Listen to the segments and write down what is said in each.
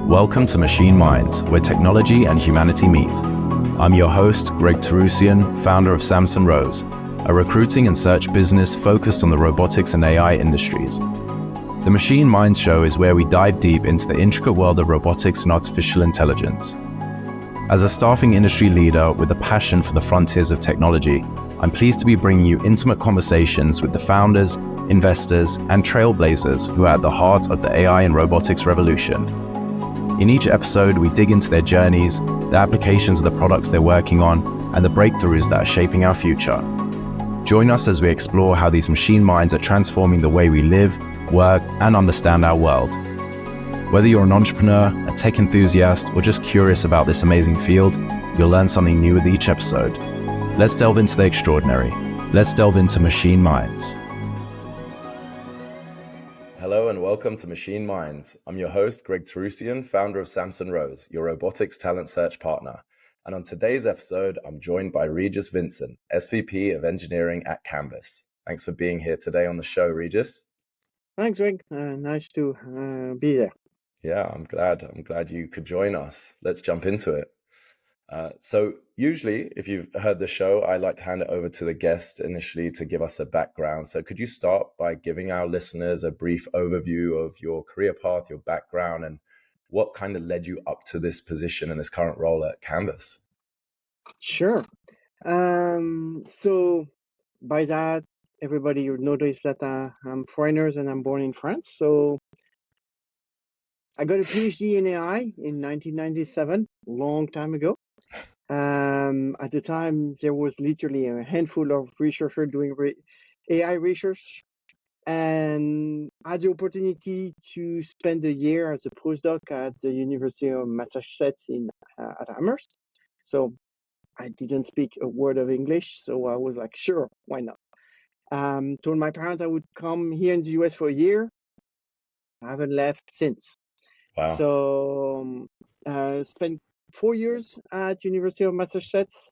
Welcome to Machine Minds, where technology and humanity meet. I'm your host, Greg Terusian, founder of Samson Rose, a recruiting and search business focused on the robotics and AI industries. The Machine Minds show is where we dive deep into the intricate world of robotics and artificial intelligence. As a staffing industry leader with a passion for the frontiers of technology, I'm pleased to be bringing you intimate conversations with the founders, investors, and trailblazers who are at the heart of the AI and robotics revolution. In each episode, we dig into their journeys, the applications of the products they're working on, and the breakthroughs that are shaping our future. Join us as we explore how these machine minds are transforming the way we live, work, and understand our world. Whether you're an entrepreneur, a tech enthusiast, or just curious about this amazing field, you'll learn something new with each episode. Let's delve into the extraordinary. Let's delve into Machine Minds. Hello and welcome to Machine Minds. I'm your host, Greg Terusian, founder of Samson Rose, your robotics talent search partner. And on today's episode, I'm joined by Regis Vincent, SVP of Engineering at Canvas. Thanks for being here today on the show, Regis. Thanks, Greg. Nice to be there. Yeah, I'm glad you could join us. Let's jump into it. So usually, if you've heard the show, I like to hand it over to the guest initially to give us a background. So could you start by giving our listeners a brief overview of your career path, your background, and what kind of led you up to this position and this current role at Canvas? Sure. So by that, everybody would notice that I'm foreigners and I'm born in France. So I got a PhD in AI in 1997, long time ago. At the time, there was literally a handful of researchers doing AI research, and I had the opportunity to spend a year as a postdoc at the University of Massachusetts at Amherst. So I didn't speak a word of English, so I was like, sure, why not? Told my parents I would come here in the US for a year. I haven't left since. Wow. So spent 4 years at University of Massachusetts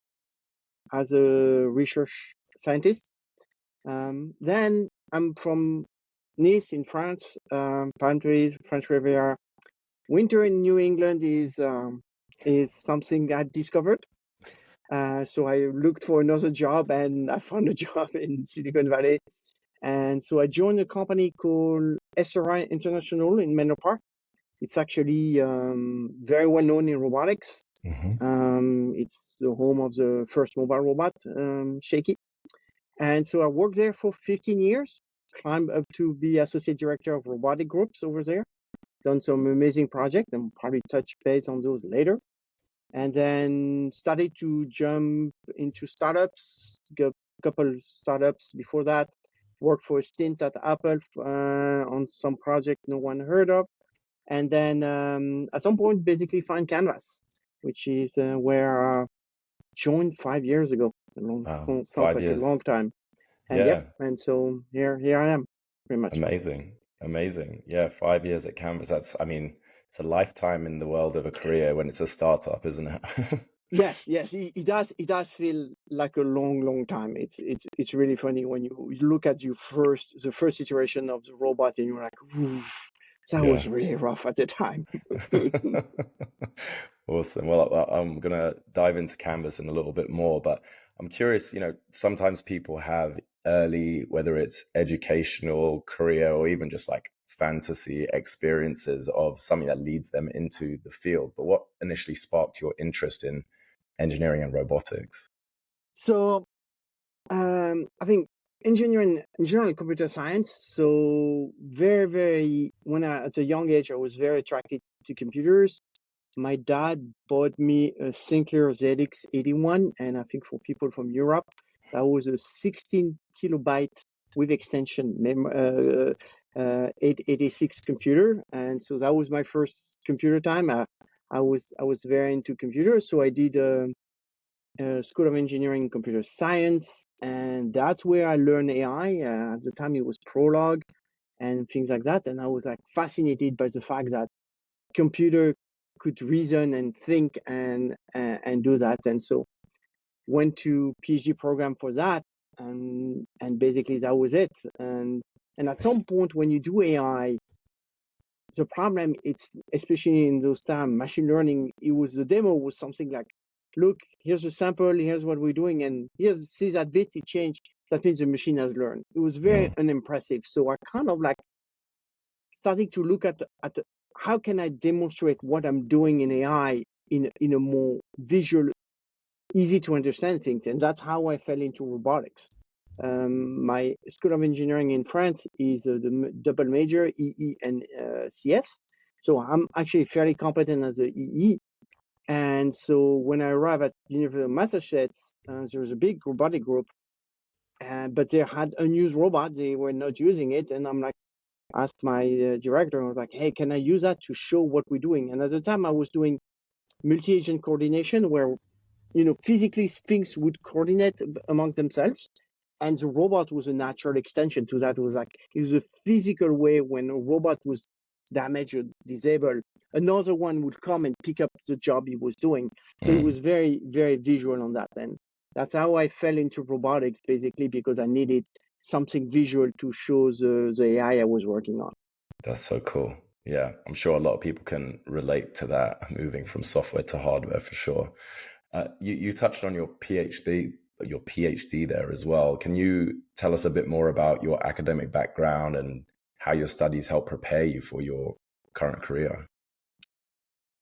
as a research scientist. Then I'm from Nice in France, palm trees, French Riviera. Winter in New England is something I discovered. So I looked for another job and I found a job in Silicon Valley. And so I joined a company called SRI International in Menlo Park. It's actually very well known in robotics. It's the home of the first mobile robot, Shaky. And so I worked there for 15 years, climbed up to be associate director of robotic groups over there, done some amazing projects, and probably touch base on those later. And then started to jump into startups, a couple startups before that, worked for a stint at Apple on some project no one heard of. And then at some point, basically find Canvas, which is where I joined 5 years ago. Sounds 5 like years. a long time. And Yeah. And so here I am, pretty much. Amazing. Yeah, 5 years at Canvas. It's a lifetime in the world of a career when it's a startup, isn't it? Yes, it does feel like a long time. It's really funny when you look at the first iteration of the robot and you're like, oof, that was really rough at the time. Awesome. Well, I'm going to dive into Canvas in a little bit more, but I'm curious, sometimes people have early, whether it's educational, career, or even just like fantasy experiences of something that leads them into the field. But what initially sparked your interest in engineering and robotics? So I think engineering and computer science. So very at a young age, I was very attracted to computers. My dad bought me a Sinclair ZX81, and I think for people from Europe, that was a 16 kilobyte with extension 886 computer, and so that was my first computer time. I was very into computers, so I did School of Engineering and Computer Science, and that's where I learned AI. At the time, it was Prolog and things like that, and I was like fascinated by the fact that computer could reason and think and do that. And so went to PhD program for that, and basically that was it. And at some point when you do AI, the problem, it's especially in those times, machine learning, the demo was something like, look, here's a sample, here's what we're doing, and see that bit, it changed. That means the machine has learned. It was very unimpressive. So I kind of like starting to look at how can I demonstrate what I'm doing in AI in a more visual, easy to understand things. And that's how I fell into robotics. My School of Engineering in France is the double major, EE and CS. So I'm actually fairly competent as a EE. And so when I arrived at University of Massachusetts, there was a big robotic group, but they had unused robot. They were not using it. And I'm like, asked my director, I was like, hey, can I use that to show what we're doing? And at the time I was doing multi-agent coordination where, physically things would coordinate among themselves. And the robot was a natural extension to that. It was a physical way when a robot was damaged or disabled, another one would come and pick up the job he was doing. So it was very, very visual on that. And that's how I fell into robotics, basically, because I needed something visual to show the AI I was working on. That's so cool. Yeah, I'm sure a lot of people can relate to that, moving from software to hardware for sure. You touched on your PhD there as well. Can you tell us a bit more about your academic background and how your studies help prepare you for your current career?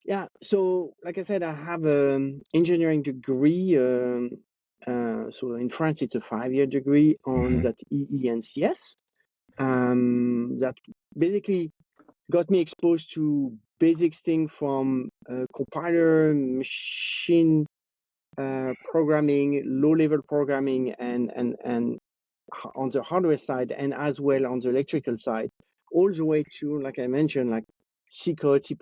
Yeah, so like I said, I have an engineering degree. So in France, it's a 5-year degree on that EE and CS. That basically got me exposed to basic things from compiler, machine programming, low-level programming, and on the hardware side, and as well on the electrical side, all the way to, like I mentioned, like C code, C++,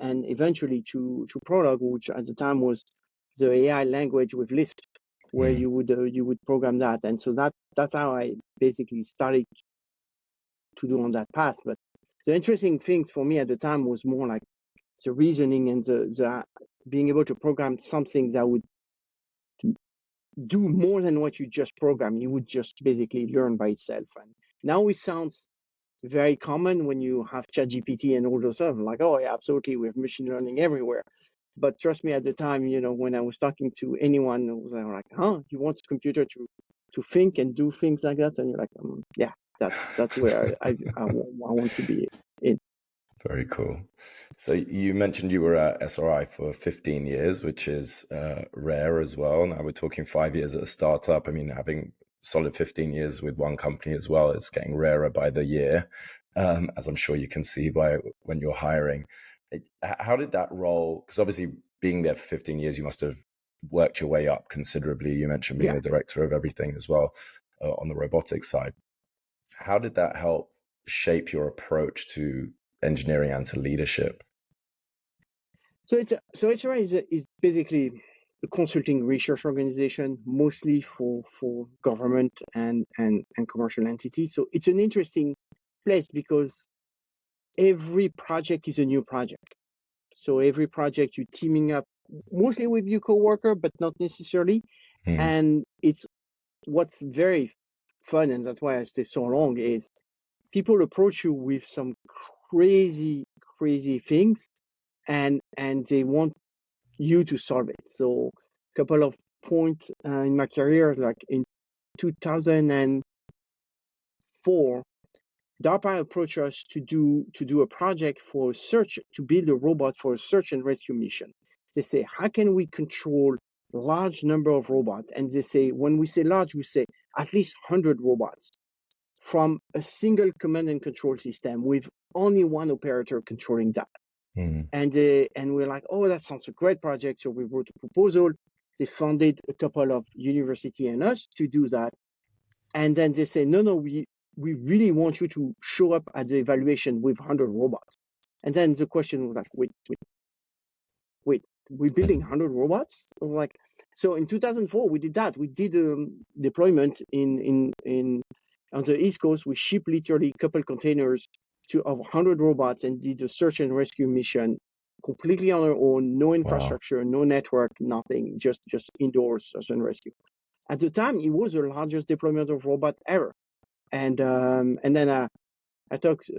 and eventually to Prolog, which at the time was the AI language with Lisp, where you would program that. And so that's how I basically started to do on that path. But the interesting things for me at the time was more like the reasoning and the being able to program something that would do more than what you just program. You would just basically learn by itself. And now it sounds very common when you have ChatGPT and all those stuff. Like, oh yeah, absolutely, we have machine learning everywhere. But trust me, at the time, when I was talking to anyone, it was like, huh, you want a computer to think and do things like that? And you're like, yeah, that's where I want to be in. Very cool. So you mentioned you were at SRI for 15 years, which is rare as well. Now we're talking 5 years at a startup. I mean, having solid 15 years with one company as well, it's getting rarer by the year, as I'm sure you can see by when you're hiring. How did that role, because obviously being there for 15 years, you must have worked your way up considerably. You mentioned being the director of everything as well on the robotics side. How did that help shape your approach to engineering and to leadership? So SRI is basically a consulting research organization, mostly for government and commercial entities. So it's an interesting place because every project is a new project. So every project you're teaming up mostly with your coworker, but not necessarily. And it's what's very fun, and that's why I stay so long, is people approach you with some crazy things, and they want you to solve it. So a couple of points in my career, like in 2004, DARPA approached us to do a project for search, to build a robot for a search and rescue mission. They say, how can we control large number of robots? And they say, when we say large, we say at least 100 robots from a single command and control system with only one operator controlling that. And we're like, oh, that sounds a great project. So we wrote a proposal. They funded a couple of university and us to do that. And then they say, no, we really want you to show up at the evaluation with 100 robots. And then the question was like, wait, we're building 100 robots? Like, so in 2004, we did that. We did deployment in on the East Coast. We shipped literally a couple containers of 100 robots and did a search and rescue mission completely on our own, no infrastructure, no network, nothing, just indoors search and rescue. At the time, it was the largest deployment of robot ever. And then I talked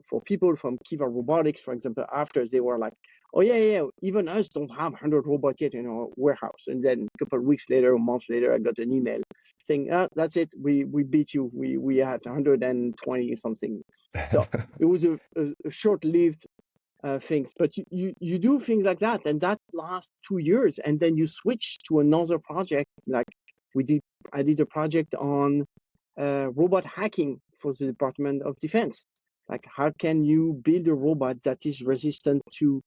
for people from Kiva Robotics, for example, after they were like, oh, yeah, even us don't have 100 robots yet in our warehouse. And then a couple of weeks later, a month later, I got an email saying, that's it, we beat you. We had 120 something. So it was a short-lived things, but you do things like that, and that lasts 2 years, and then you switch to another project. Like I did a project on robot hacking for the Department of Defense. Like, how can you build a robot that is resistant to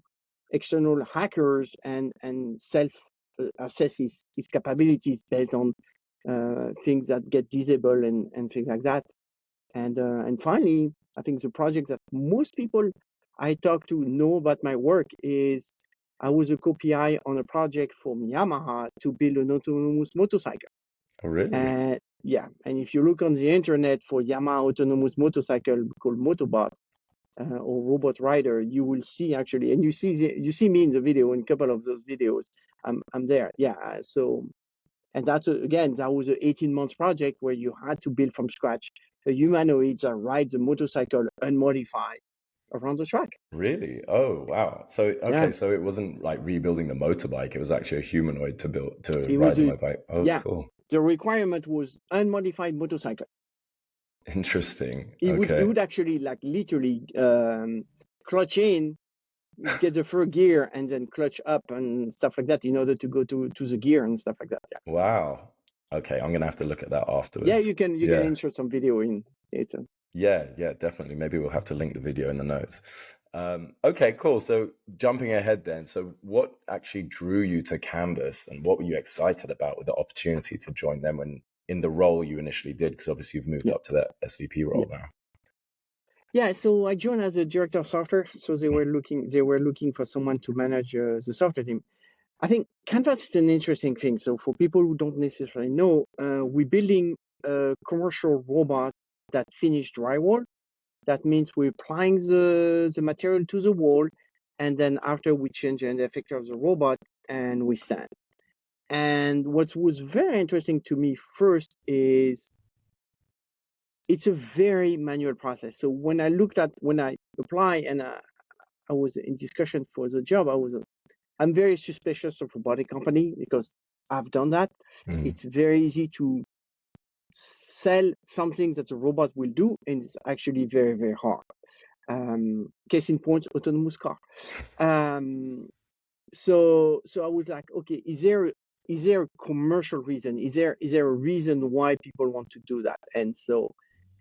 external hackers and self assess his capabilities based on things that get disabled and things like that. And finally, I think the project that most people I talk to know about my work is I was a co-PI on a project for Yamaha to build an autonomous motorcycle. Oh, really? Yeah, and if you look on the internet for Yamaha autonomous motorcycle called Motobot or Robot Rider, you will see actually, and you see me in the video, in a couple of those videos. I'm there. Yeah, so. And that's, again, that was an 18-month project where you had to build from scratch a humanoid that rides a motorcycle unmodified around the track. Really? Oh, wow. So, okay, Yeah. so it wasn't like rebuilding the motorbike. It was actually a humanoid to It ride was the motorbike. Oh, yeah. cool. The requirement was unmodified motorcycle. Interesting. It Okay. would actually, like, literally clutch in, get the third gear, and then clutch up and stuff like that in order to go to the gear and stuff like that. Yeah. Wow. Okay, I'm gonna have to look at that afterwards. Yeah, you can insert some video in it. Yeah, definitely. Maybe we'll have to link the video in the notes. Okay, cool. So jumping ahead then, so what actually drew you to Canvas, and what were you excited about with the opportunity to join them when in the role you initially did? Because obviously you've moved up to that SVP role now. Yeah, so I joined as a director of software. So they were looking for someone to manage the software team. I think Canvas is an interesting thing. So for people who don't necessarily know, we're building a commercial robot that finished drywall. That means we're applying the material to the wall, and then after we change the effector of the robot and we stand. And what was very interesting to me first is it's a very manual process. So when I apply and I was in discussion for the job, I'm very suspicious of robotic company because I've done that. Mm. It's very easy to sell something that the robot will do, and it's actually very, very hard. Case in point, autonomous car. So I was like, okay, is there a commercial reason? Is there a reason why people want to do that? And so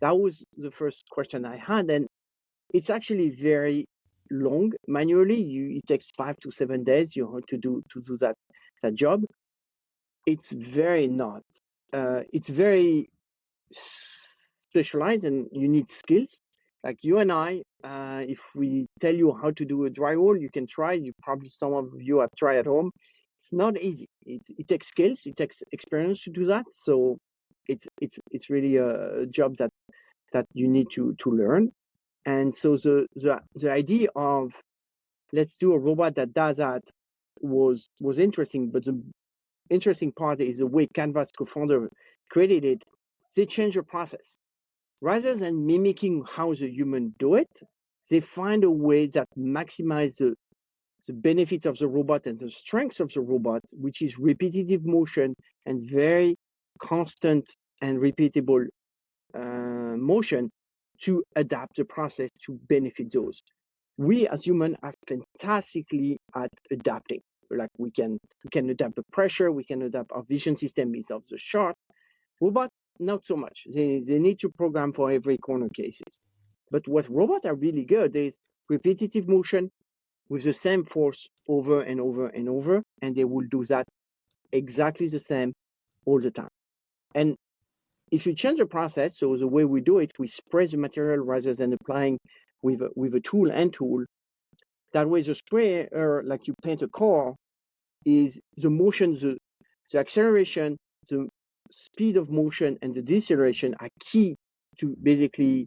that was the first question I had, and it's actually very long manually. It takes 5 to 7 days you have to do that job. It's very not. It's very specialized, and you need skills. Like you and I, if we tell you how to do a drywall, you can try. Probably some of you have tried at home. It's not easy. It takes skills. It takes experience to do that. So it's really a job that you need to learn. And so the idea of let's do a robot that does that was interesting. But the interesting part is the way Canvas co-founder created it. They changed the process. Rather than mimicking how the human do it, they find a way that maximizes the benefit of the robot and the strength of the robot, which is repetitive motion and very constant and repeatable motion to adapt the process to benefit those. We as humans are fantastically at adapting. Like we can adapt the pressure, we can adapt our vision system based off the shot. Robot, not so much. They need to program for every corner cases. But what robots are really good is repetitive motion with the same force over and over and over, and they will do that exactly the same all the time. And if you change the process, so the way we do it, we spray the material rather than applying with a tool and tool. That way, the sprayer, like you paint a car, is the motion, the acceleration, the speed of motion, and the deceleration are key to basically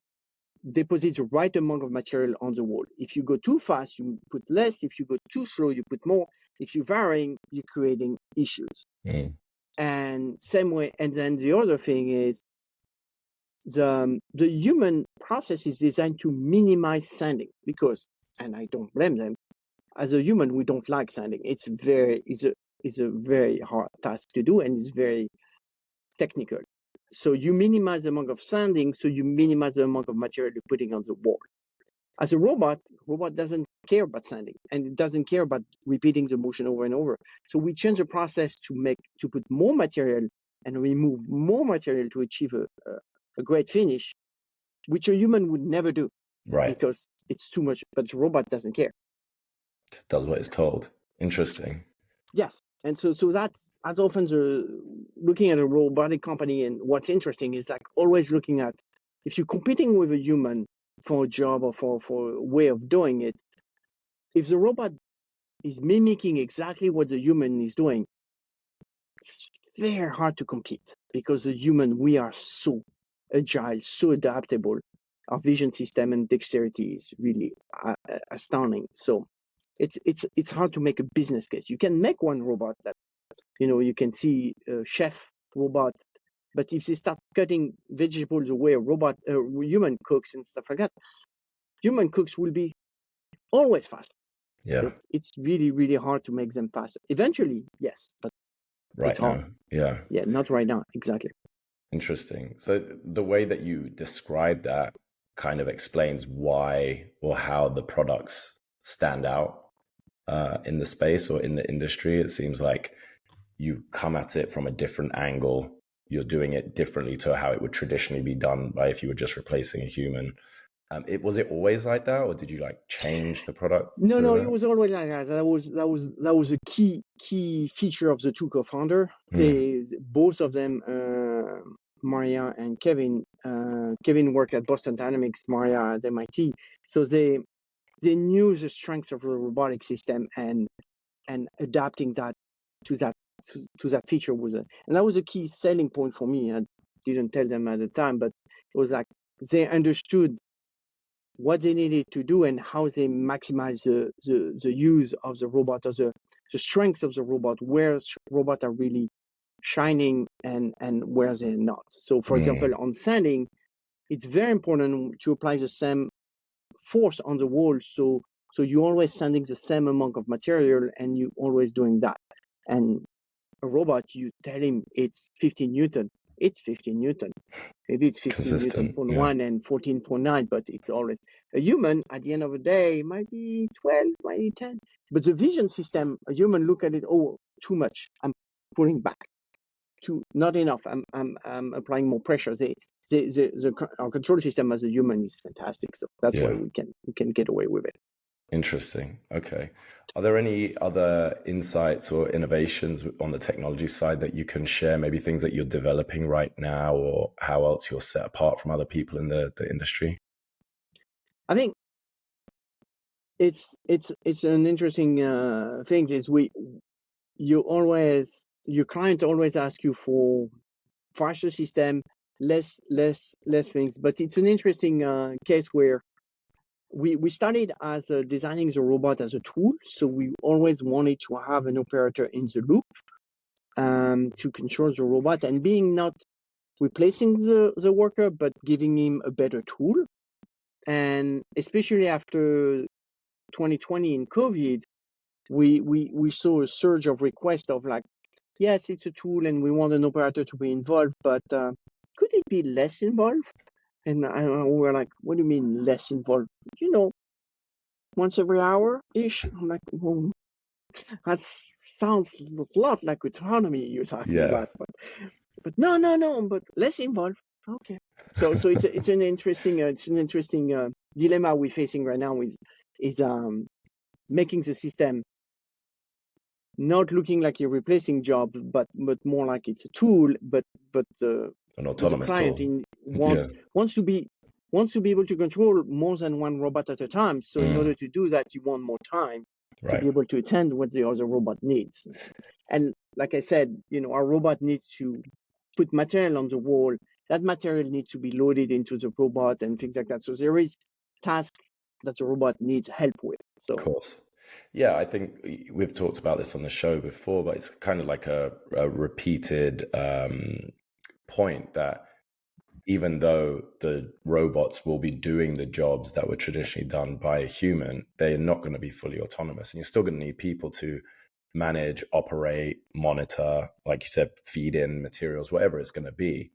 deposit the right amount of material on the wall. If you go too fast, you put less. If you go too slow, you put more. If you're varying, you're creating issues. And same way. And then the other thing is the human process is designed to minimize sanding because, and I don't blame them, as a human, we don't like sanding. It's a very hard task to do, and it's very technical. So you minimize the amount of sanding, so you minimize the amount of material you're putting on the wall. As a robot doesn't care about sanding, and it doesn't care about repeating the motion over and over. So we change the process to put more material and remove more material to achieve a great finish, which a human would never do, Right. because it's too much. But the robot doesn't care. Just does what it's told. Interesting. Yes. And so that's as often looking at a robotic company, and what's interesting is like always looking at, if you're competing with a human for a job or for a way of doing it, if the robot is mimicking exactly what the human is doing, it's very hard to compete, because the human, we are so agile, so adaptable. Our vision system and dexterity is really astounding. So it's hard to make a business case. You can make one robot that, you can see a chef robot, but if they start cutting vegetables the way a human cooks and stuff like that, human cooks will be always fast. Yeah. It's really, really hard to make them faster. Eventually, yes, but Right now. Yeah. Yeah, not right now. Exactly. Interesting. So the way that you describe that kind of explains why or how the products stand out in the space or in the industry. It seems like you've come at it from a different angle. You're doing it differently to how it would traditionally be done by if you were just replacing a human. Was it always like that, or did you like change the product? No, it was always like that. That was a key feature of the two co-founder. Both of them, Maria and Kevin. Kevin worked at Boston Dynamics, Maria at MIT. So they knew the strengths of the robotic system, and adapting that to that feature and that was a key selling point for me. I didn't tell them at the time, but it was like they understood what they needed to do and how they maximize the use of the robot, or the strengths of the robot, where robots are really shining and where they're not. So for example, on sanding, it's very important to apply the same force on the wall, so you're always sanding the same amount of material, and you're always doing that. And a robot, you tell him it's 15 Newton, it's 15 Newton. Maybe it's 15 Newton point 1 and 14.9, but it's always a human. At the end of the day, might be 12, might be 10. But the vision system, a human look at it, oh, too much. I'm pulling back. Not enough. I'm applying more pressure. Our control system as a human is fantastic. So that's why we can get away with it. Interesting. Okay. Are there any other insights or innovations on the technology side that you can share? Maybe things that you're developing right now, or how else you're set apart from other people in the industry? I think it's an interesting thing. Is your client always asks you for faster system, less things. But it's an interesting case where we started as designing the robot as a tool. So we always wanted to have an operator in the loop to control the robot, and being not replacing the worker, but giving him a better tool. And especially after 2020 in COVID, we saw a surge of requests of like, yes, it's a tool and we want an operator to be involved, but could it be less involved? And we were like, what do you mean less involved? Once every hour-ish? I'm like, well, that sounds a lot like autonomy you're talking about. But no, but less involved. Okay. So it's an interesting dilemma we're facing right now, is making the system not looking like you're replacing jobs, but more like it's a tool, but an autonomous the client tool. wants to be able to control more than one robot at a time. So in order to do that, you want more time to be able to attend what the other robot needs. And like I said, our robot needs to put material on the wall. That material needs to be loaded into the robot and things like that. So there is tasks that the robot needs help with. So, of course. Yeah, I think we've talked about this on the show before, but it's kind of like a repeated point that even though the robots will be doing the jobs that were traditionally done by a human, they're not going to be fully autonomous. And you're still going to need people to manage, operate, monitor, like you said, feed in materials, whatever it's going to be.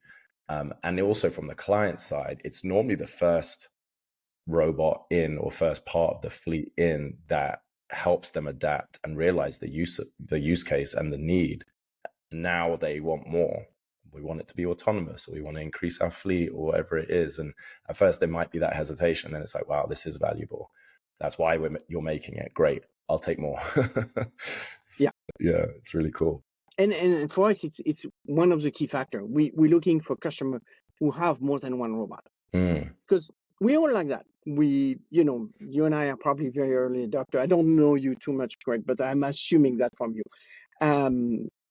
And also from the client side, it's normally the first robot in or first part of the fleet in that helps them adapt and realize the use case and the need. Now they want more. We want it to be autonomous, or we want to increase our fleet, or whatever it is. And at first there might be that hesitation. Then it's like, wow, this is valuable. That's why you're making it. Great, I'll take more. Yeah, it's really cool. And for us, it's one of the key factors. We're looking for customers who have more than one robot, because we all like that. You and I are probably very early adopter. I don't know you too much, Greg, but I'm assuming that from you.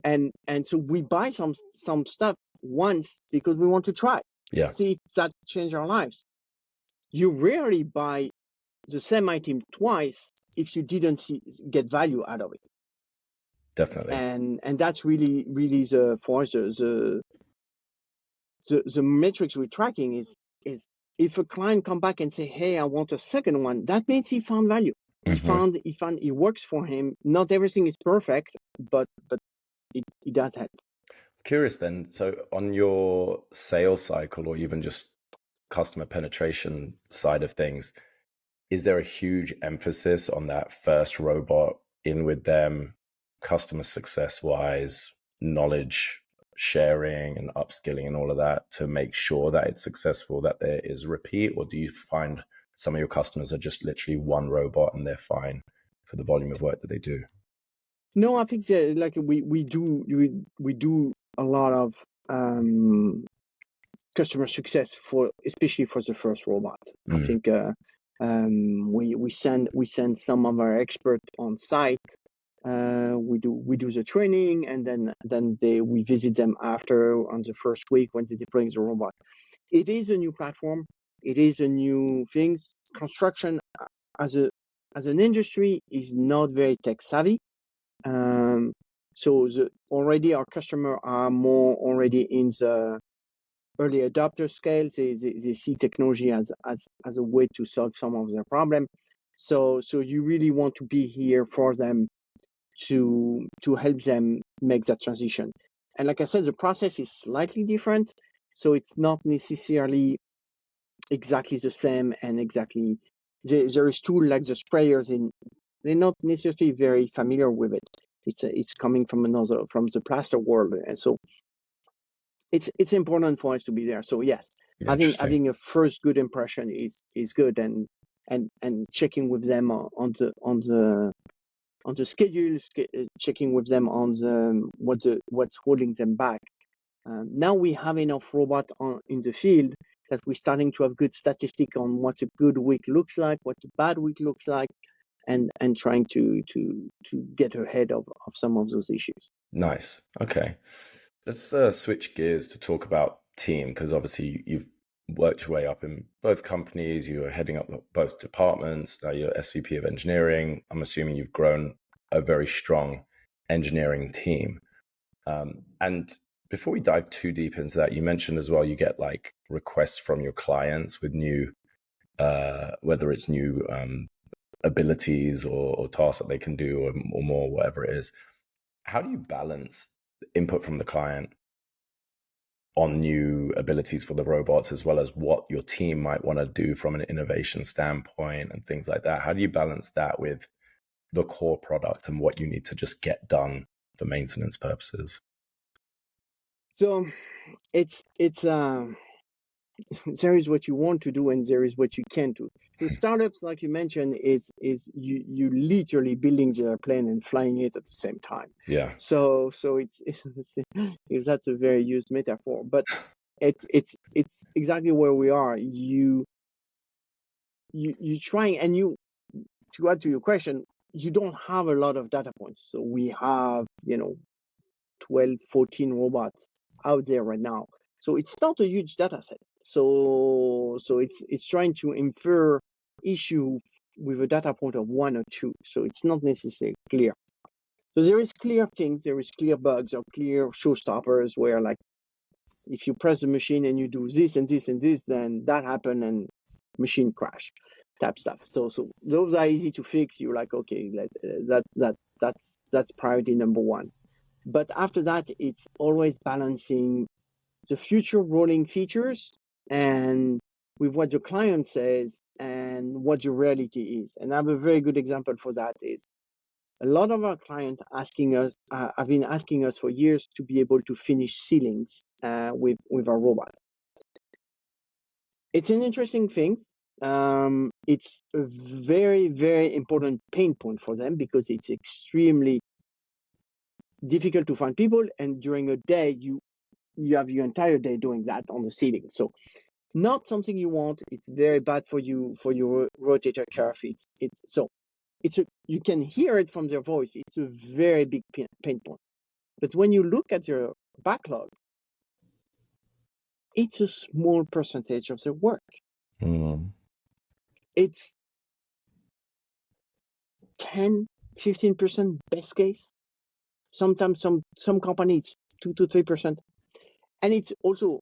And so we buy some stuff once because we want to try, see if that change our lives. You rarely buy the same item twice if you didn't get value out of it. Definitely. And that's really for us the metrics we're tracking is if a client come back and say, hey, I want a second one, that means he found value. He found it works for him. Not everything is perfect, but it does help. Curious then, so on your sales cycle or even just customer penetration side of things, is there a huge emphasis on that first robot in with them, customer success wise, knowledge sharing and upskilling and all of that to make sure that it's successful, that there is repeat? Or do you find some of your customers are just literally one robot and they're fine for the volume of work that they do? No, I think that like we do a lot of customer success especially for the first robot. I think we send some of our experts on site. We do the training, and then we visit them after on the first week when they deploy the robot. It is a new platform. It is a new things. Construction as an industry is not very tech savvy. So already our customers are more already in the early adopter scale. They see technology as a way to solve some of their problem. So you really want to be here for them to help them make that transition. And like I said, the process is slightly different. So it's not necessarily exactly the same, and exactly there is tool like the sprayers they're not necessarily very familiar with it. It's coming from the plaster world, and so it's important for us to be there. So yes, having a first good impression is good, and checking with them on the schedule, checking with them on what's holding them back. Now we have enough robot in the field that we're starting to have good statistic on what a good week looks like, what a bad week looks like, and trying to get ahead of some of those issues. Nice. Okay. Let's switch gears to talk about team, because obviously you've worked your way up in both companies. You were heading up both departments. Now you're SVP of engineering. I'm assuming you've grown a very strong engineering team. And before we dive too deep into that, you mentioned as well, you get like requests from your clients with new, whether it's new abilities or tasks that they can do or more, whatever it is. How do you balance input from the client on new abilities for the robots, as well as what your team might want to do from an innovation standpoint and things like that? How do you balance that with the core product and what you need to just get done for maintenance purposes? So it's there is what you want to do and there is what you can't do. So startups, like you mentioned, is you literally building the airplane and flying it at the same time. Yeah. So it's if that's a very used metaphor, but it's exactly where we are. You trying, and to add to your question, you don't have a lot of data points. So we have 12, 14 robots out there right now. So it's not a huge data set. So it's trying to infer issue with a data point of 1 or 2. So it's not necessarily clear. So there is clear things, there is clear bugs or clear showstoppers where like if you press the machine and you do this and this and this, then that happened and machine crash type stuff. So those are easy to fix. You're like, okay, that's priority number one. But after that, it's always balancing the future rolling features and with what the client says and what the reality is. And I have a very good example for that is a lot of our clients asking us have been asking us for years to be able to finish ceilings with our robot. It's an interesting thing. It's a very, very important pain point for them because it's extremely difficult to find people, and during a day you have your entire day doing that on the ceiling. So not something you want. It's very bad for you for your rotator cuff. You can hear it from their voice. It's a very big pain point. But when you look at your backlog, it's a small percentage of their work. It's 10, 15% best case. Sometimes some companies 2 to 3%. And it's also,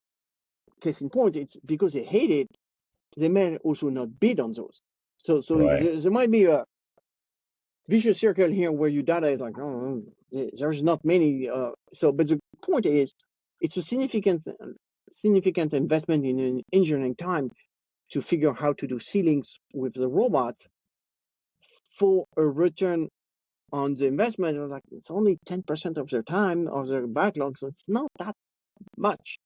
case in point, it's because they hate it, they may also not bid on those. So Right. there might be a vicious circle here where your data is like, oh, there's not many. But the point is, it's a significant investment in engineering time to figure out how to do ceilings with the robots for a return on the investment. Like, it's only 10% of their time or their backlog, so it's not that much.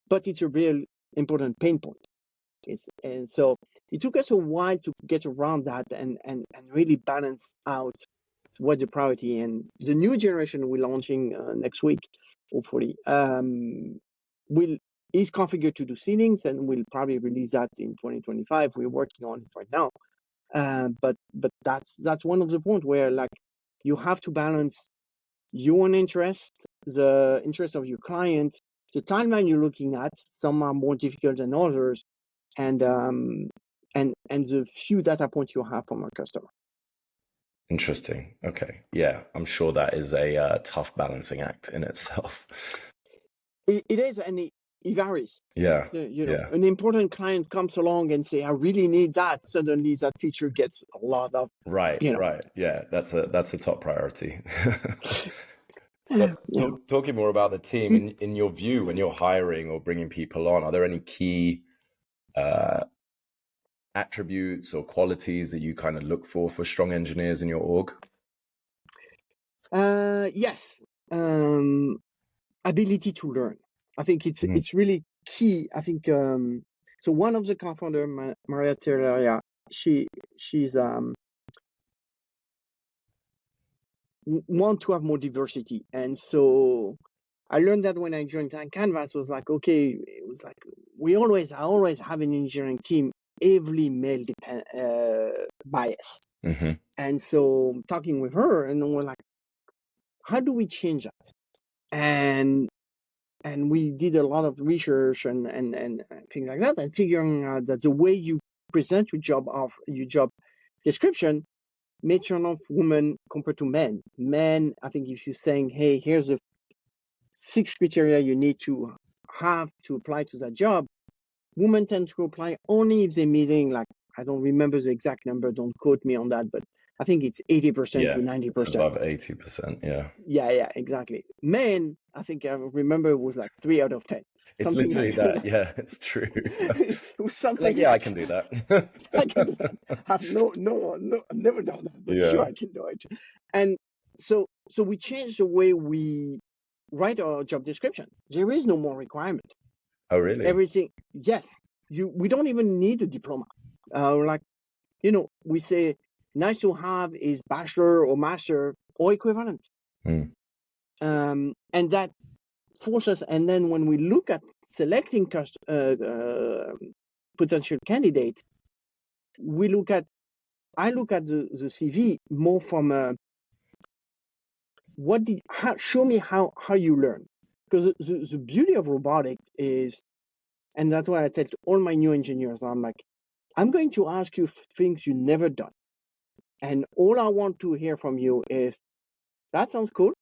But it's a real important pain point. And so it took us a while to get around that and really balance out what's the priority. And the new generation we're launching next week, hopefully, is configured to do ceilings, and we'll probably release that in 2025. We're working on it right now. But that's one of the points where, like, you have to balance your own interest, the interest of your client, the timeline you're looking at. Some are more difficult than others, and the few data points you have from our customer. Interesting. Okay. Yeah, I'm sure that is a tough balancing act in itself. It is, and it varies. Yeah. Yeah. An important client comes along and say, I really need that. Suddenly that feature gets a lot of, Right. Yeah, that's a top priority. So talking more about the team, in your view, when you're hiring or bringing people on, are there any key attributes or qualities that you kind of look for strong engineers in your org? Yes. Ability to learn. I think it's really key. I think so. One of the co-founder, Maria Terraria, she's want to have more diversity, and so I learned that when I joined Canvas. Was like, okay, it was like I always have an engineering team heavily male bias. And so talking with her, and we're like, how do we change that? And we did a lot of research and things like that, and figuring out that the way you present your job description may turn off women compared to men. Men, I think if you're saying, hey, here's the 6 criteria you need to have to apply to that job, women tend to apply only if they're meeting, like, I don't remember the exact number, don't quote me on that, but I think it's 80% to 90%. It's above 80%, yeah. Yeah, exactly. Men, I think I remember it was like 3 out of 10. It's literally like that. Yeah, it's true. It was something like, yeah, I can do that. I can do that. I've never done that, but sure I can do it. And so we changed the way we write our job description. There is no more requirement. Oh, really? Everything, yes. We don't even need a diploma. We say nice to have is bachelor or master or equivalent. And that forces, and then when we look at selecting potential candidate, I look at the CV more from show me how you learn. Because the beauty of robotics is, and that's why I tell to all my new engineers, I'm like, I'm going to ask you things you never done. And all I want to hear from you is, that sounds cool.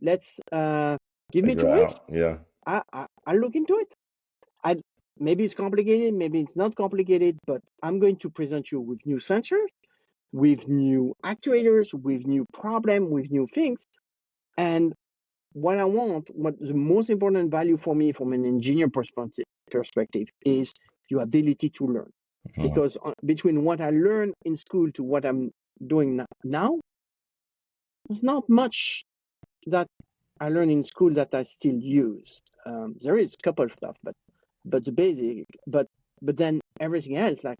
Let's give me 2 weeks. Yeah. I look into it. Maybe it's complicated, maybe it's not complicated, but I'm going to present you with new sensors, with new actuators, with new problem, with new things. And what the most important value for me from an engineer perspective is your ability to learn. Mhm. Because between what I learned in school to what I'm doing now, there's not much that I learned in school that I still use. There is a couple of stuff, but the basic, but then everything else, like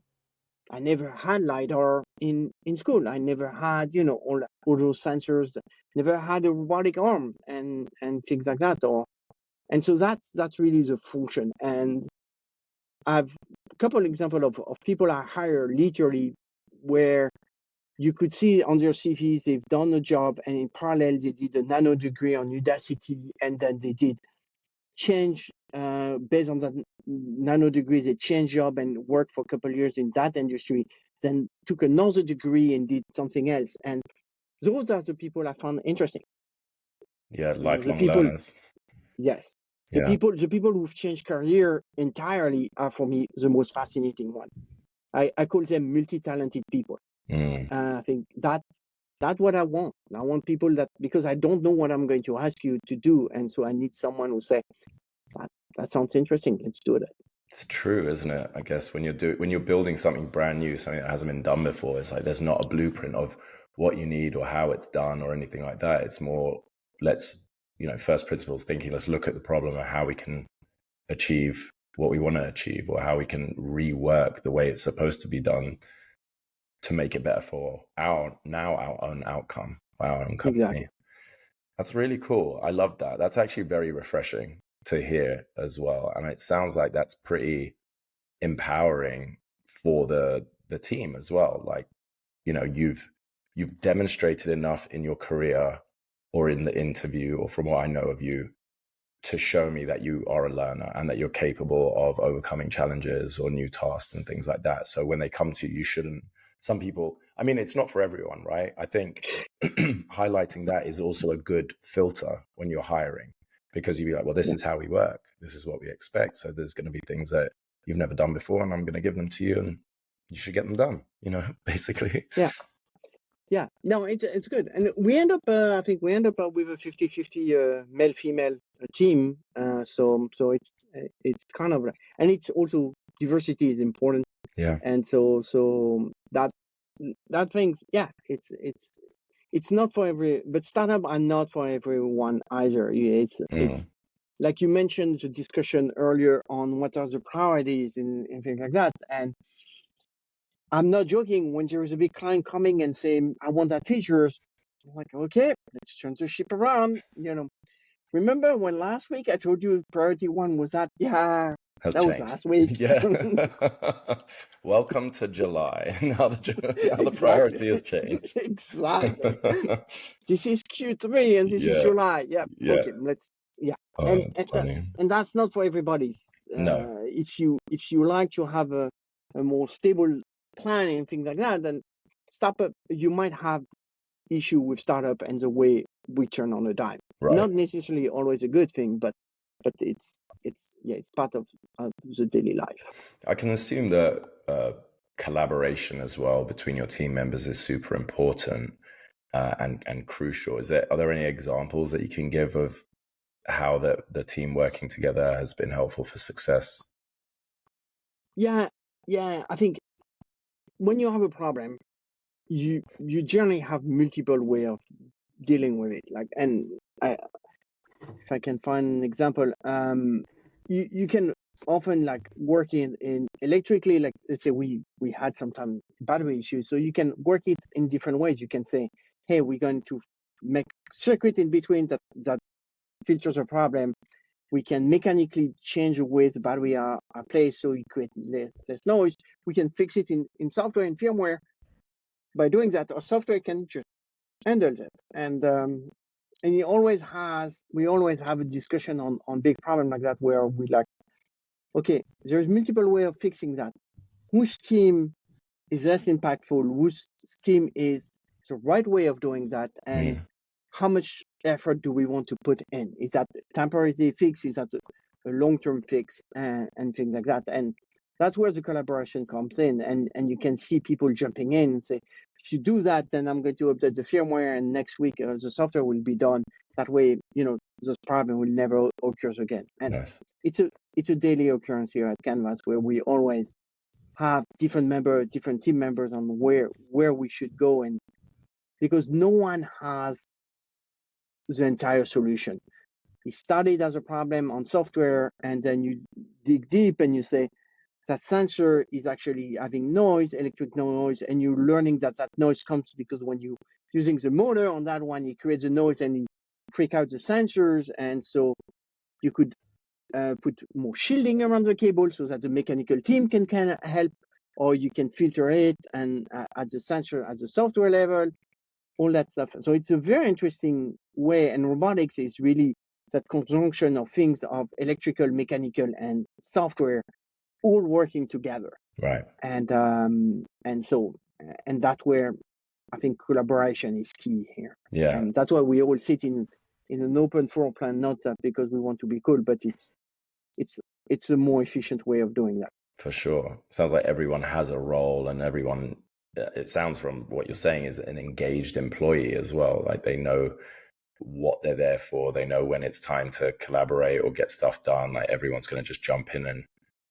I never had LiDAR in school. I never had, all those sensors, never had a robotic arm and things like that. And so that's really the function. And I've a couple examples of people I hire literally where you could see on their CVs they've done a job and in parallel they did a nano degree on Udacity and then they did change based on that nano degrees, they changed job and worked for a couple of years in that industry, then took another degree and did something else. And those are the people I found interesting. Yeah, The lifelong people, learners. yes. Yeah. The people who've changed career entirely are for me the most fascinating one. I call them multi-talented people. I think that's what I want. I want people that, because I don't know what I'm going to ask you to do, and so I need someone who say, that sounds interesting. Let's do it. It's true, isn't it? I guess when you're building something brand new, something that hasn't been done before, it's like there's not a blueprint of what you need or how it's done or anything like that. It's more, let's, first principles thinking, let's look at the problem and how we can achieve what we want to achieve, or how we can rework the way it's supposed to be done to make it better for our own outcome, our own company. Exactly. That's really cool. I love that. That's actually very refreshing to hear as well. And it sounds like that's pretty empowering for the team as well. Like, you've demonstrated enough in your career or in the interview, or from what I know of you, to show me that you are a learner and that you're capable of overcoming challenges or new tasks and things like that. So when they come to you, you shouldn't. Some people, I mean, it's not for everyone, right? I think highlighting that is also a good filter when you're hiring, because you'd be like, well, this is how we work. This is what we expect. So there's going to be things that you've never done before, and I'm going to give them to you, and you should get them done, basically. Yeah. No, it's good. And we end up, I think we end up with a 50-50 male-female team. So it's kind of, and it's also, diversity is important. Yeah. And so that things, yeah, it's not for but startup are not for everyone either. It's like you mentioned the discussion earlier on what are the priorities and things like that. And I'm not joking, when there is a big client coming and saying, I want that features, I'm like, okay, let's turn the ship around. Remember when last week I told you priority one was that? Yeah, Has that changed. was last week. Yeah. Welcome to July. Now the priority has changed. Exactly. This is Q3 and this is July. Yeah. Okay. Let's. Yeah. Oh, and that's not for everybody's. No. If you like to have a more stable plan and things like that, then startup, you might have issue with startup and the way we turn on a dime. Right. Not necessarily always a good thing, but it's part of the daily life. I can assume that collaboration as well between your team members is super important and crucial. Are there any examples that you can give of how the team working together has been helpful for success? Yeah. I think when you have a problem, you generally have multiple way of dealing with it. Like, and if I can find an example, you can often like work in electrically, like let's say we had sometimes battery issues, so you can work it in different ways. You can say, hey, we're going to make circuit in between that filters a problem. We can mechanically change the way the battery are placed so you create less noise. We can fix it in software and firmware. By doing that, our software can just handle it. And we always have a discussion on big problem like that, where we like, okay, there's multiple way of fixing that. Whose team is less impactful? Whose team is the right way of doing that? And how much effort do we want to put in? Is that temporary fix? Is that a long-term fix, and things like that? And that's where the collaboration comes in, and you can see people jumping in and say, if you do that, then I'm going to update the firmware, and next week the software will be done. That way, this problem will never occur again. And Nice. it's a daily occurrence here at Canvas, where we always have different team members on where we should go, and because no one has the entire solution. It started as a problem on software, and then you dig deep and you say that sensor is actually having noise, electric noise, and you're learning that noise comes because when you're using the motor on that one, it creates a noise and it freak out the sensors, and so you could put more shielding around the cable so that the mechanical team can kind of help, or you can filter it and at the sensor, at the software level, all that stuff. So it's a very interesting way, and robotics is really that conjunction of things of electrical, mechanical, and software all working together. Right. And that's where I think collaboration is key here. Yeah. And that's why we all sit in an open floor plan, not that because we want to be cool, but it's a more efficient way of doing that. For sure. Sounds like everyone has a role, and everyone, it sounds from what you're saying, is an engaged employee as well. Like they know what they're there for. They know when it's time to collaborate or get stuff done. Like everyone's going to just jump in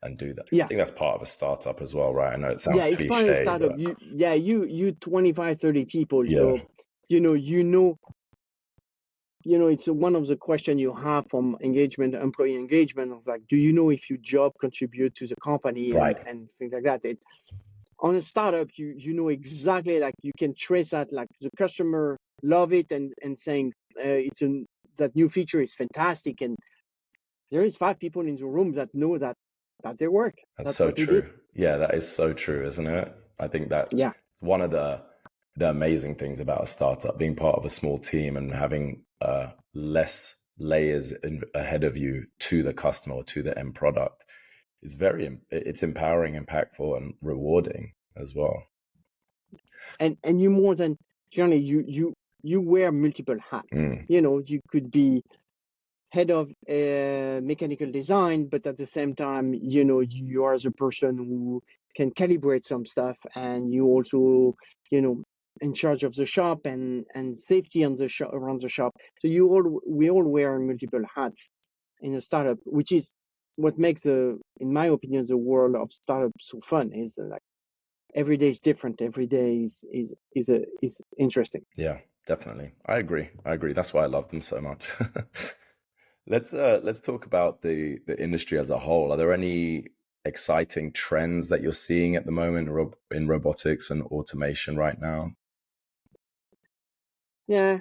and do that. Yeah. I think that's part of a startup as well, right? I know it sounds it's cliche. part of a startup. But... You 25, 30 people. Yeah. So, it's one of the questions you have from employee engagement of like, do you know if your job contribute to the company, right, and things like that. On a startup, you know exactly, like you can trace that, like the customer love it and saying that new feature is fantastic, and there is 5 people in the room that know that they work. That's so true. Yeah, that is so true, isn't it? I think that one of the amazing things about a startup, being part of a small team and having less layers ahead of you to the customer or to the end product, is it's empowering, impactful, and rewarding as well. And you more than generally you wear multiple hats. You could be head of mechanical design, but at the same time, you are the person who can calibrate some stuff, and you also, in charge of the shop and safety on the shop, around the shop. So we all wear multiple hats in a startup, which is what makes in my opinion, the world of startups so fun. Is like every day is different. Every day is interesting. Yeah, definitely. I agree. That's why I love them so much. Let's talk about the industry as a whole. Are there any exciting trends that you're seeing at the moment in robotics and automation right now? Yeah,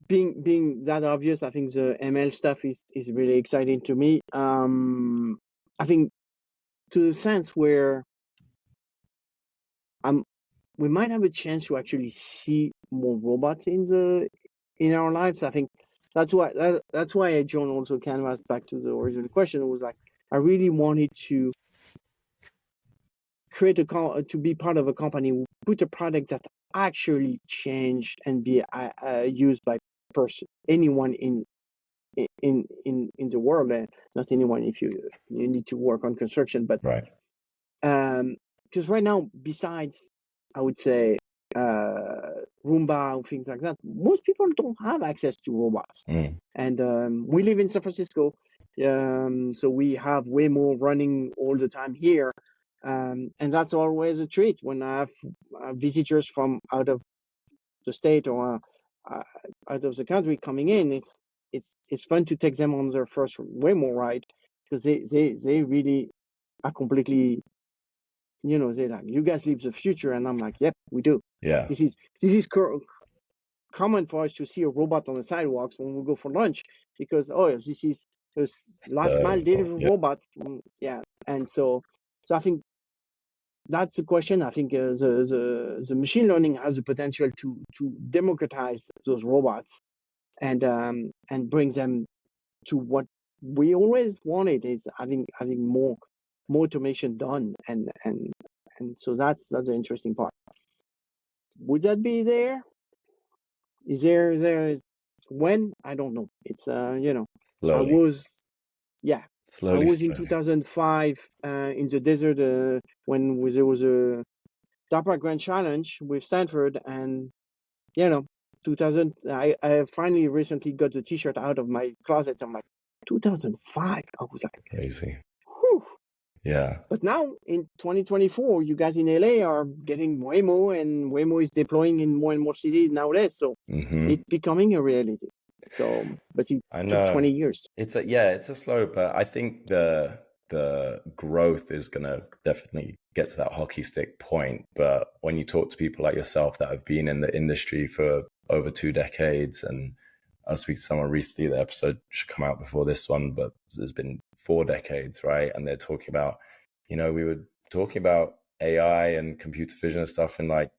being that obvious, I think the ML stuff is really exciting to me. I think to the sense where we might have a chance to actually see more robots in our lives. I think that's why I joined also Canvas. Back to the original question, it was like I really wanted to create to be part of a company, put a product that actually changed and be used by anyone in the world, not anyone if you need to work on construction, but right. Because right now, besides, I would say, Roomba and things like that, most people don't have access to robots. And we live in San Francisco, so we have way more running all the time here. And that's always a treat when I have visitors from out of the state or out of the country coming in. It's fun to take them on their first Waymo ride, because they really are completely, they're like, you guys live the future, and I'm like, yep, we do. Yeah, this is common for us to see a robot on the sidewalks when we go for lunch, because this is a last mile delivery robot. Yeah, and so I think that's the question. I think the machine learning has the potential to democratize those robots and bring them to what we always wanted, is having more automation done, and so that's the interesting part. Would that be there? Is there When, I don't know. It's you know, I Slowly, was yeah, I slowly, was in slowly. 2005 in the desert when there was a DARPA Grand Challenge with Stanford, and you know, 2000. I finally recently got the T-shirt out of my closet. I'm like, 2005. I was like, Crazy. whew. Yeah. But now in 2024, you guys in LA are getting Waymo, and Waymo is deploying in more and more cities nowadays. So Hmm. it's becoming a reality. So, but it I took know. 20 years. It's a slow, but I think the growth is gonna definitely get to that hockey stick point. But when you talk to people like yourself that have been in the industry for over 2 decades, and I was speaking to someone recently, the episode should come out before this one, but there's been 4 decades, right? And they're talking about, we were talking about AI and computer vision and stuff in like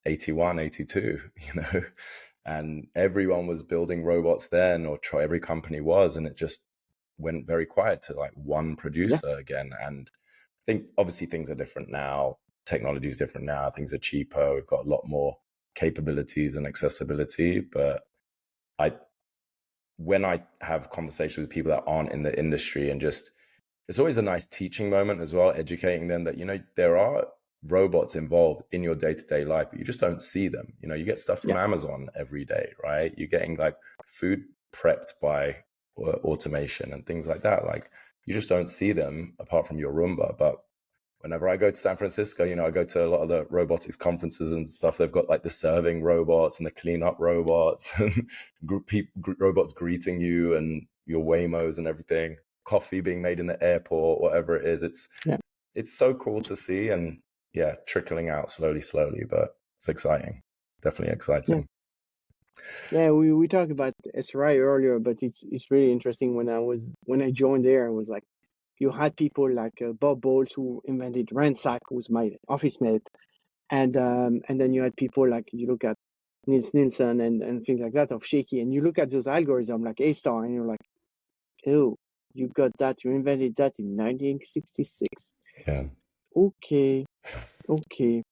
81, 82, and everyone was building robots then, or every company was, and it just went very quiet to like one Yeah, producer again. And I think obviously things are different now. Technology is different now. Things are cheaper. We've got a lot more capabilities and accessibility. But I, when I have conversations with people that aren't in the industry, and just, it's always a nice teaching moment as well, educating them that, there are robots involved in your day-to-day life, but you just don't see them. You get stuff from yeah, Amazon every day, right? You're getting like food prepped by automation and things like that. Like, you just don't see them apart from your Roomba. But whenever I go to San Francisco, I go to a lot of the robotics conferences and stuff. They've got like the serving robots and the cleanup robots and robots greeting you and your Waymos and everything. Coffee being made in the airport, whatever it is. yeah, It's so cool to see, and yeah, trickling out slowly, but it's exciting. Definitely yeah. exciting. Yeah, we talked about SRI earlier, but it's really interesting. When I joined there, it was like you had people like Bob Bowles, who invented Ransack, who's my office mate, and then you had people like, you look at Niels Nielsen and things like that of Shaky, and you look at those algorithms like A-star, and you're like, oh, you got that, you invented that in 1966. Yeah. Okay, okay,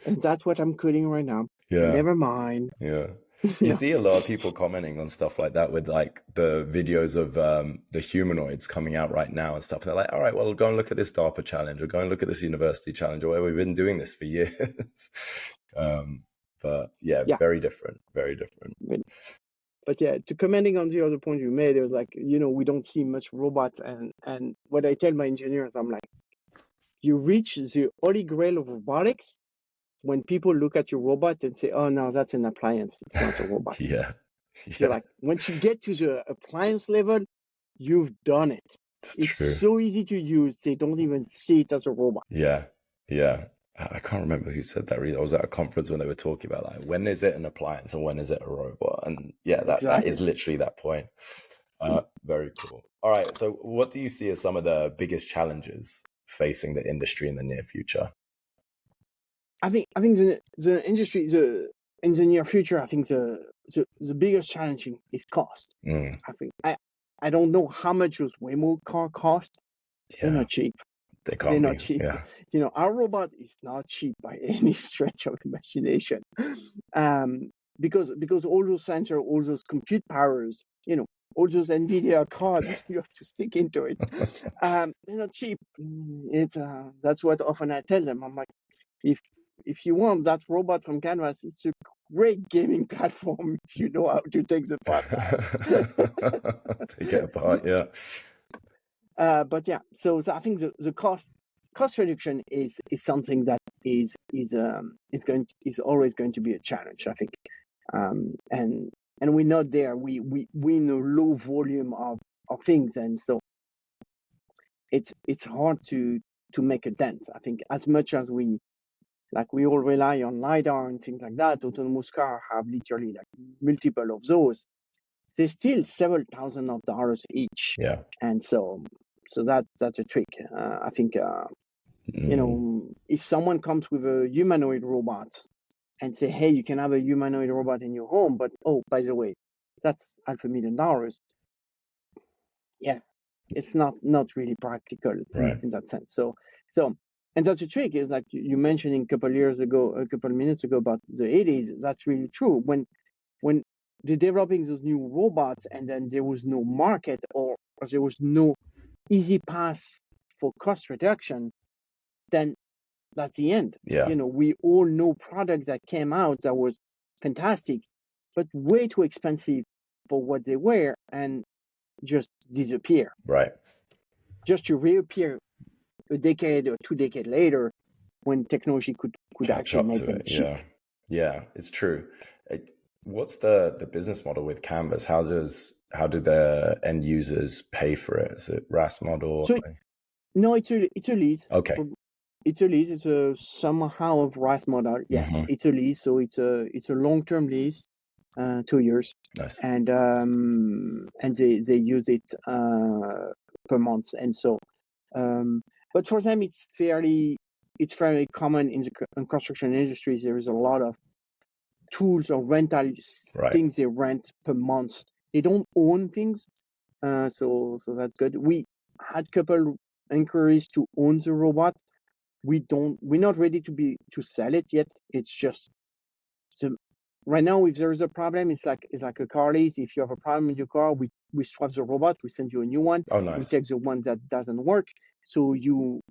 and that's what I'm coding right now. Yeah. Never mind. Yeah. You Yeah, see a lot of people commenting on stuff like that with like the videos of the humanoids coming out right now and stuff. And they're like, all right, well, go and look at this DARPA challenge, or go and look at this university challenge, or where we've been doing this for years. But yeah, yeah. very different, very different. But yeah, to commenting on the other point you made, it was like, we don't see much robots, and what I tell my engineers, I'm like, you reach the holy grail of robotics when people look at your robot and say, oh no, that's an appliance, it's not a robot. Yeah. You're Yeah. like, once you get to the appliance level, you've done it. It's true. So easy to use, they don't even see it as a robot. Yeah. Yeah. I can't remember who said that. I was at a conference when they were talking about like, when is it an appliance and when is it a robot? And yeah, that Exactly. is literally that point. Very cool. All right. So what do you see as some of the biggest challenges facing the industry in the near future? I think the industry, in the near future, I think the biggest challenge is cost. Mm, I think I don't know how much those Waymo car cost. They're yeah, not cheap. they They're can't not be. cheap. Yeah. Our robot is not cheap by any stretch of imagination. Um, because all those sensors, all those compute powers, all those NVIDIA cards you have to stick into it, they're not cheap. That's what often I tell them. I'm like, if you want that robot from Canvas, it's a great gaming platform if you know how to take the part out. Take it apart. Yeah. But yeah, so I think the cost reduction is something that is always going to be a challenge, I think, and we're not there. We in a low volume of things, and so it's hard to make a dent. I think as much as we all rely on LiDAR and things like that, autonomous cars have literally like multiple of those. They're still several $1,000s each, Yeah. and so that's a trick. I think if someone comes with a humanoid robot and say, hey, you can have a humanoid robot in your home, but oh, by the way, that's $500,000. Yeah, it's not really practical Right. in that sense. So and that's a trick. Is like you mentioned a couple minutes ago about the 80s. That's really true. When they're developing those new robots, and then there was no market, or there was no easy path for cost reduction, then that's the end. Yeah. We all know products that came out that was fantastic, but way too expensive for what they were, and just disappear. Right. Just to reappear a decade or 2 decades later, when technology could Catch actually up make to them it. cheap. Yeah, it's true. What's the business model with Canvas? How do the end users pay for it? Is it RAS model? So no, it's a lease. Okay. It's a lease. It's a somehow of RAS model. Yes, it's a lease. So it's a long-term lease, 2 years, Nice. and they use it per month. And so, but for them it's fairly common in the construction industry. There is a lot of tools or rental things they rent per month. They don't own things, so that's good. We had couple inquiries to own the robot. We're not ready to sell it yet. It's just right now, if there is a problem, it's like a car lease. If you have a problem with your car, we swap the robot, we send you a new one. Oh, nice. We take the one that doesn't work, so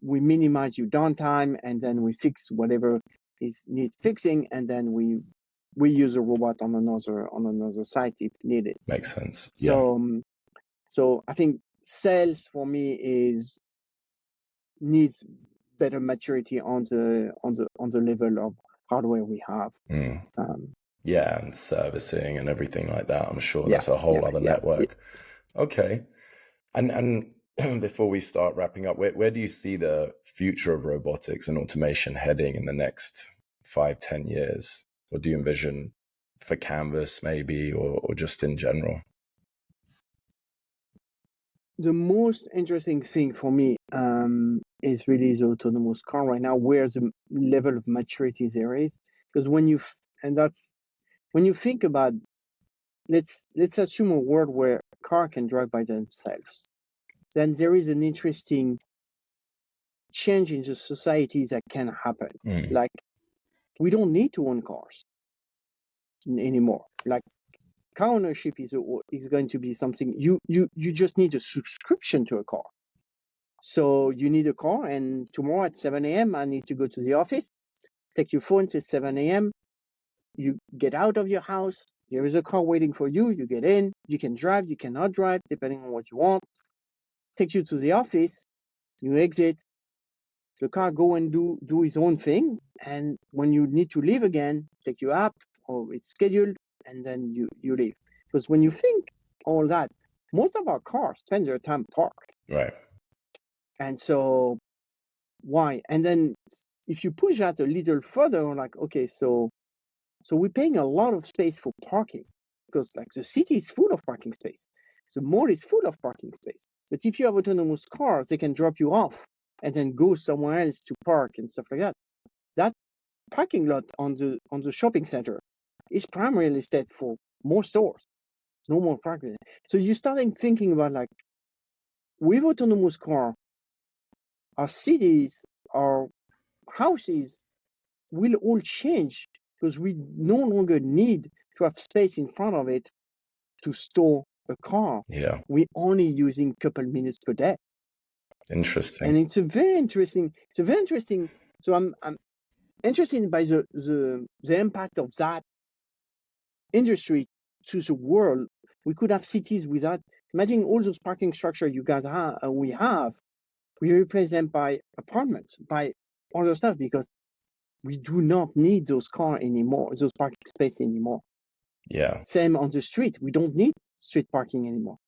we minimize your downtime, and then we fix whatever needs fixing, and then we use a robot on another site if needed. Makes sense. So I think sales for me needs better maturity on the level of hardware we have. Yeah, and servicing and everything like that. I'm sure that's a whole other network. Okay. And before we start wrapping up, where do you see the future of robotics and automation heading in the next 5-10 years? What do you envision for Canvas maybe, or just in general? The most interesting thing for me is really the autonomous car right now, where the level of maturity there is. Because when you think about, let's assume a world where a car can drive by themselves, then there is an interesting change in the society that can happen. Like, we don't need to own cars anymore. Like, car ownership is going to be something you just need a subscription to a car. So you need a car, and tomorrow at 7 a.m. I need to go to the office. Take your phone till 7 a.m. You get out of your house. There is a car waiting for you. You get in. You can drive. You cannot drive, depending on what you want. Take you to the office. You exit. The car go and do its own thing. And when you need to leave again, take your app, or it's scheduled, and then you leave. Because when you think all that, most of our cars spend their time parked. Right. And so why? And then if you push that a little further, like, okay, so we're paying a lot of space for parking, because like the city is full of parking space. The mall is full of parking space. But if you have autonomous cars, they can drop you off and then go somewhere else to park and stuff like that. That parking lot on the shopping center is primarily estate for more stores. No more parking. So you're starting thinking about, like, with autonomous car, our cities, our houses will all change, because we no longer need to have space in front of it to store a car. Yeah. We're only using a couple minutes per day. Interesting. And it's a very interesting. So I'm interested by the impact of that industry to the world. We could have cities without. Imagine all those parking structure you guys have. We replace them by apartments, by other stuff, because we do not need those cars anymore, those parking space anymore. Yeah. Same on the street. We don't need street parking anymore,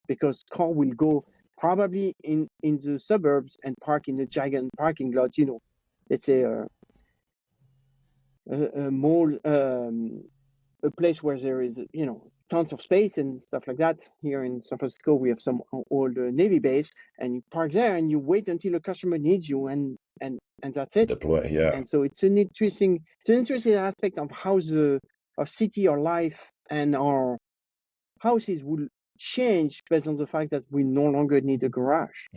because car will go probably in the suburbs and park in a giant parking lot. Let's say a mall, a place where there is tons of space and stuff like that. Here in San Francisco, we have some old Navy base, and you park there and you wait until a customer needs you, and that's it. Deploy. Yeah. And so it's an interesting aspect of how our city, our life, and our houses will change based on the fact that we no longer need a garage.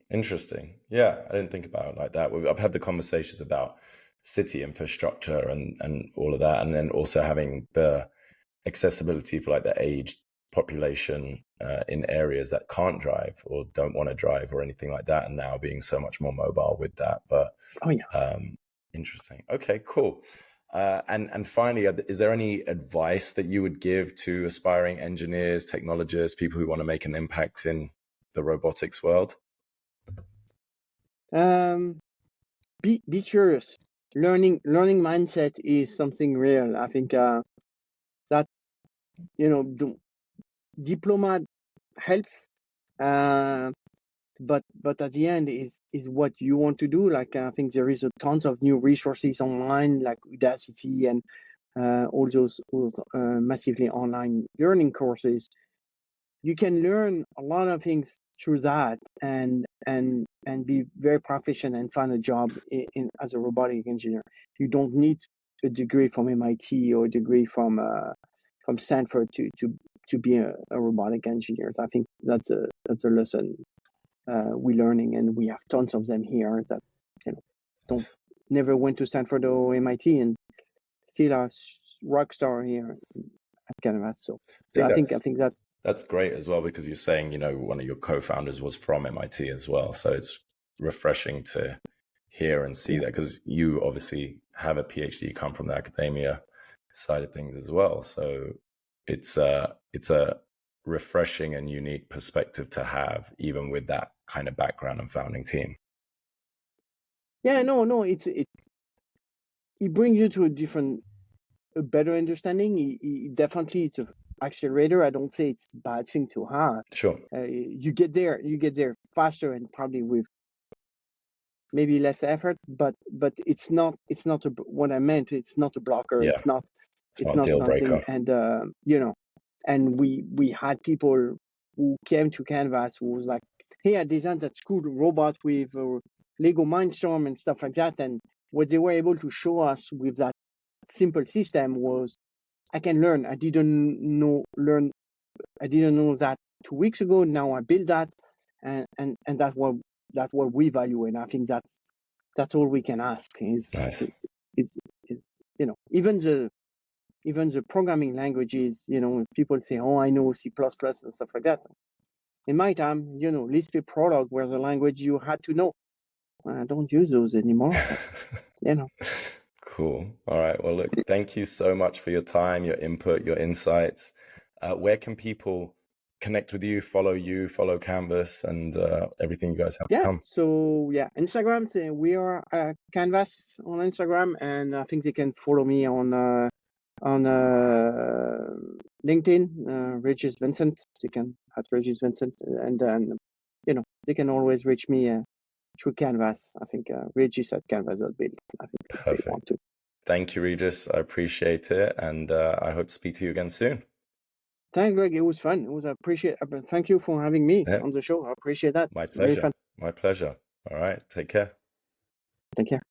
Interesting. Yeah, I didn't think about it like that. I've had the conversations about city infrastructure and all of that, and then also having the accessibility for like the aged population in areas that can't drive or don't want to drive or anything like that, and now being so much more mobile with that. But interesting. Okay, cool. And finally, is there any advice that you would give to aspiring engineers, technologists, people who want to make an impact in the robotics world? Be curious. Learning mindset is something real. I think that the diploma helps, but at the end is what you want to do. Like I think there is tons of new resources online, like Udacity and all those massively online learning courses. You can learn a lot of things through that and be very proficient and find a job as a robotic engineer. You don't need a degree from MIT or a degree from Stanford to be a robotic engineer. I think that's a lesson we're learning, and we have tons of them here that never went to Stanford or MIT and still are rock star here at Canvas. So I think that's great as well, because you're saying, one of your co-founders was from MIT as well. So it's refreshing to hear and see that, because you obviously have a PhD, you come from the academia side of things as well. So it's a refreshing and unique perspective to have, even with that kind of background and founding team. Yeah, no, it brings you to a better understanding. Definitely, it's an accelerator. I don't say it's a bad thing to have. Sure. You get there faster and probably with maybe less effort, but it's not what I meant. It's not a blocker. Yeah. It's not deal something. Breaker. And and we had people who came to Canvas who was like, hey, I designed that school robot with Lego Mindstorm and stuff like that. And what they were able to show us with that simple system was, I can learn. I didn't know that 2 weeks ago. Now I build that, and that's what we value. And I think that's all we can ask. Is nice. is even the programming languages. People say, oh, I know C++ and stuff like that. In my time, Lisp and Prolog were the language you had to know. I don't use those anymore. But, Cool. All right. Well, look, thank you so much for your time, your input, your insights. Where can people connect with you, follow Canvas, and everything you guys have to come? So Instagram. We are Canvas on Instagram, and I think they can follow me on LinkedIn, Regis Vincent. They can at Regis Vincent, and then they can always reach me through Canvas. I think Regis at Canvas.build. I think perfect. They want to. Thank you, Regis. I appreciate it, and I hope to speak to you again soon. Thanks, Greg. It was fun. Thank you for having me on the show. I appreciate that. My pleasure. My pleasure. All right. Take care. Take care.